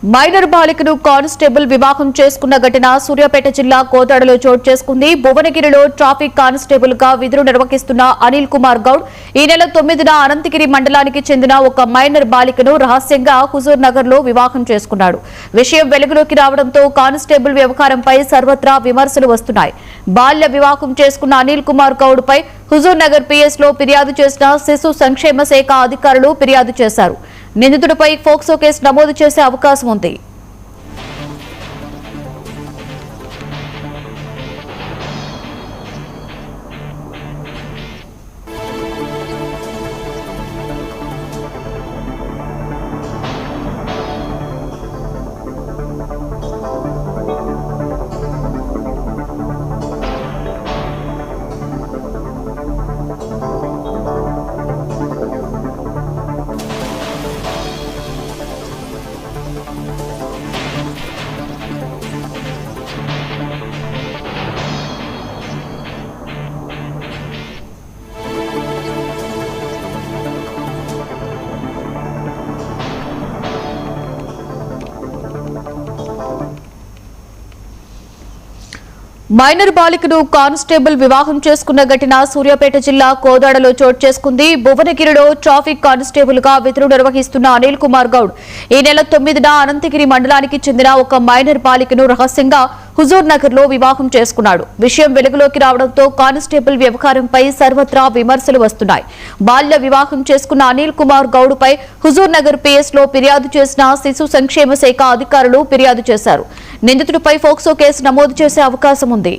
Minor బాలికను constable వివాహం చేసుకున్న ఘటన సూర్యాపేట జిల్లా కోదాడలో చోటు చేసుకుంది. భువనగిరిలో ట్రాఫిక్ కానిస్టేబుల్ గా విధులు నిర్వహిస్తున్న అనిల్ కుమార్ గౌడ్ ఈ నెల 9న అనంతగిరి మండలానికి చెందిన ఒక మైనర్ బాలికను రహస్యంగా హుజూర్ నగర్ లో వివాహం చేసుకున్నాడు. విషయం వెలుగులోకి రావడంతో కానిస్టేబుల్ వ్యవహారంపై సర్వత్రా విమర్శలు వస్తున్నాయి. బాల్య వివాహం చేసుకున్న అనిల్ కుమార్ గౌడ్ పై హుజూర్ నగర్ పిఎస్ లో ఫిర్యాదు చేసిన శిశు సంక్షేమ శాఖ అధికారులు ఫిర్యాదు చేశారు. నిందితుడిపై ఫోక్సో కేసు నమోదు చేసే అవకాశం ఉంది. మైనర్ బాలికను కానిస్టేబుల్ వివాహం చేసుకున్న ఘటన సూర్యాపేట జిల్లా కోదాడలో చోటు చేసుకుంది. భువనగిరిలో ట్రాఫిక్ కానిస్టేబుల్ గా విధులు నిర్వహిస్తున్న అనిల్ కుమార్ గౌడ్ ఈ నెల 9న అనంతగిరి మండలానికి చెందిన ఒక మైనర్ బాలికను రహస్యంగా హుజూర్ నగర్ లో వివాహం చేసుకున్నాడు. విషయం వెలుగులోకి రావడంతో కానిస్టేబుల్ వ్యవహారంపై సర్వత్రా విమర్శలు వస్తున్నాయి. బాల్య వివాహం చేసుకున్న అనిల్ కుమార్ గౌడ్ పై హుజూర్ నగర్ పిఎస్ లో ఫిర్యాదు చేసిన శిశు సంక్షేమ శాఖ అధికారులు ఫిర్యాదు చేశారు. నిందితుడిపై ఫోక్సో కేసు నమోదు చేసే అవకాశం ఉంది.